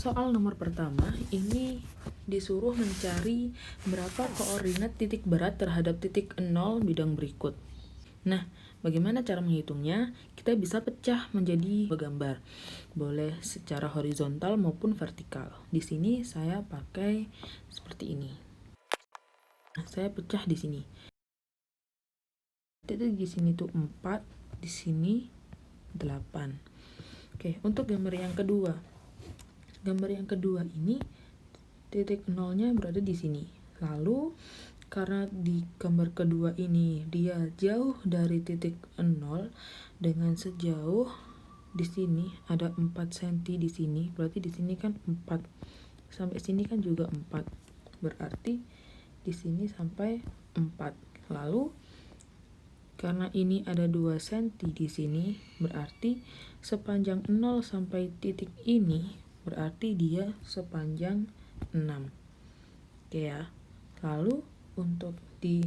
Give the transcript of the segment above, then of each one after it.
soal nomor pertama, ini disuruh mencari berapa koordinat titik berat terhadap titik 0 bidang berikut. Nah, bagaimana cara menghitungnya? Kita bisa pecah menjadi gambar. Boleh secara horizontal maupun vertikal. Di sini saya pakai seperti ini. Nah, saya pecah di sini. Titik di sini tuh 4, di sini 8. Oke, untuk gambar yang kedua. Gambar yang kedua ini titik nolnya berada di sini. Lalu karena di gambar kedua ini dia jauh dari titik 0 dengan sejauh di sini ada 4 cm di sini, berarti di sini kan 4. Sampai sini kan juga 4. Berarti di sini sampai 4. Lalu karena ini ada 2 cm di sini, berarti sepanjang 0 sampai titik ini berarti dia sepanjang 6. Oke ya. Lalu untuk di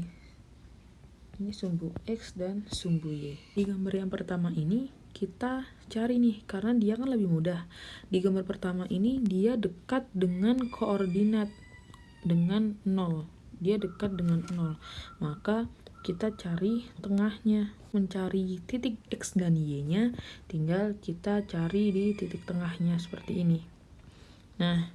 ini sumbu X dan sumbu Y. Di gambar yang pertama ini kita cari nih, karena dia kan lebih mudah. Di gambar pertama ini dia dekat dengan koordinat dengan 0. Dia dekat dengan 0. Maka kita cari tengahnya. Mencari titik X dan Y-nya, tinggal kita cari di titik tengahnya seperti ini. Nah,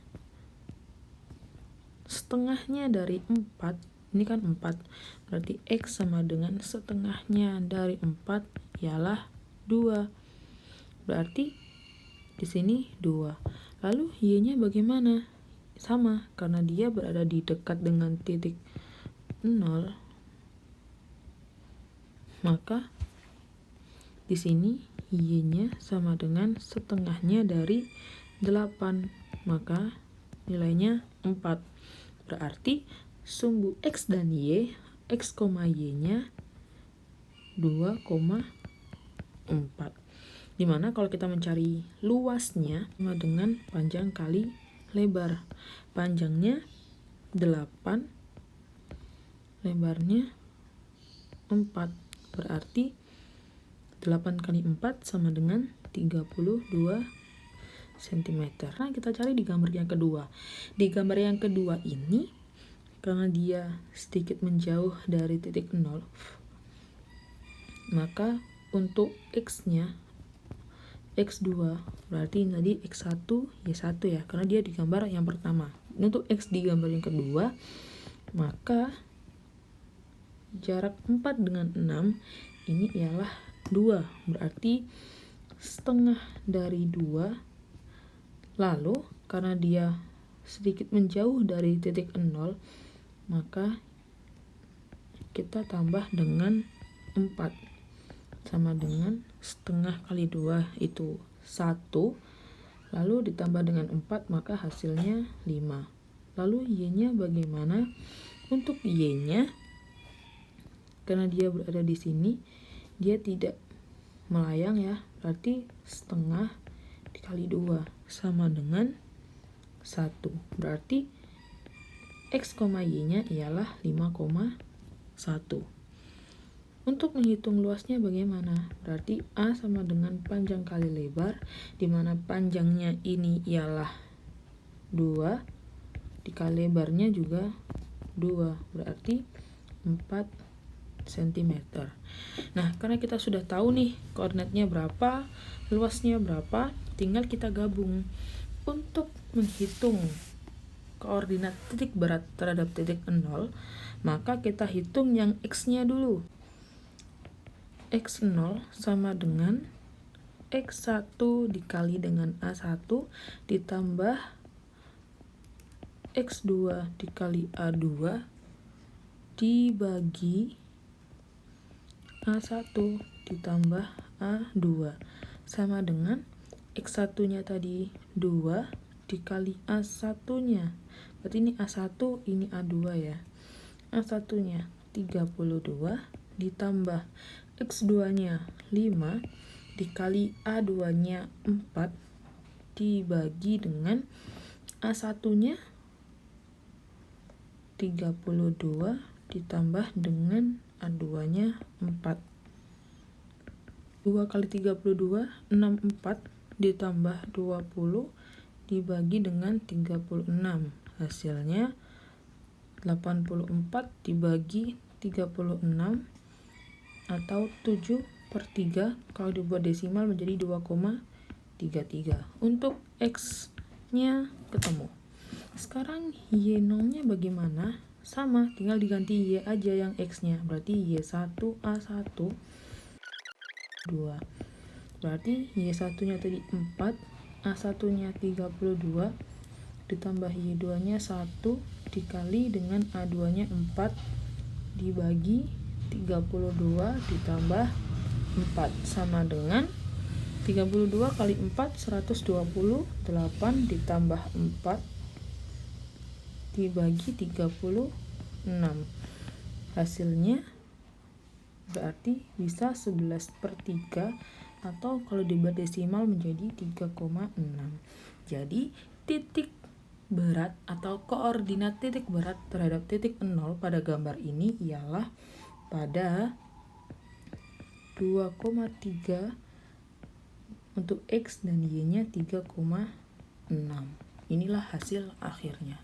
setengahnya dari 4, ini kan 4, berarti X sama dengan setengahnya dari 4 ialah 2. Berarti di sini 2. Lalu Y-nya bagaimana? Sama, karena dia berada di dekat dengan titik 0, maka di sini Y-nya sama dengan setengahnya dari 8, maka nilainya 4. Berarti sumbu X dan Y, X, Y-nya 2,4. Dimana kalau kita mencari luasnya sama dengan panjang kali lebar. Panjangnya 8, lebarnya 4. Berarti 8 kali 4 sama dengan 32 cm. Nah, kita cari di gambar yang kedua. Di gambar yang kedua ini, karena dia sedikit menjauh dari titik 0, maka untuk X-nya, X2, berarti tadi X1, Y1 ya, karena dia di gambar yang pertama. Untuk X di gambar yang kedua, maka jarak 4 dengan 6 ini ialah 2, berarti setengah dari 2. Lalu karena dia sedikit menjauh dari titik 0, maka kita tambah dengan 4, sama dengan setengah kali 2 itu 1, lalu ditambah dengan 4, maka hasilnya 5. Lalu Y-nya bagaimana? Untuk Y-nya, karena dia berada di sini, dia tidak melayang ya, berarti setengah dikali 2 sama dengan 1. Berarti X, Y-nya ialah 5,1. Untuk menghitung luasnya bagaimana? Berarti A sama dengan panjang kali lebar, di mana panjangnya ini ialah 2, dikali lebarnya juga 2, berarti 4 cm. Nah, karena kita sudah tahu nih koordinatnya berapa, luasnya berapa, tinggal kita gabung. Untuk menghitung koordinat titik berat terhadap titik 0, maka kita hitung yang X-nya dulu. X0 sama dengan X1 dikali dengan A1 ditambah X2 dikali A2 dibagi A1 ditambah A2 sama dengan X1-nya tadi 2 dikali A1-nya. Berarti ini A1, ini A2 ya. A1-nya 32 ditambah X2-nya 5 dikali A2-nya 4 dibagi dengan A1-nya 32 ditambah dengan A2-nya 4. 2 kali 32, 64 ditambah 20 dibagi dengan 36. Hasilnya 84 dibagi 36 atau 7/3. Kalau dibuat desimal menjadi 2,33. Untuk X-nya ketemu. Sekarang Y0-nya bagaimana? Sama, tinggal diganti Y aja yang X-nya. Berarti Y1, A1, 2. Berarti Y1-nya tadi 4, A1-nya 32, ditambah Y2-nya 1, dikali dengan A2-nya 4, dibagi 32 ditambah 4. Sama dengan 32 kali 4, 128 ditambah 4, dibagi 36. Hasilnya berarti bisa 11/3 atau kalau dibuat desimal menjadi 3,6. Jadi titik berat atau koordinat titik berat terhadap titik 0 pada gambar ini ialah pada 2,3 untuk X dan Y-nya 3,6. Inilah hasil akhirnya.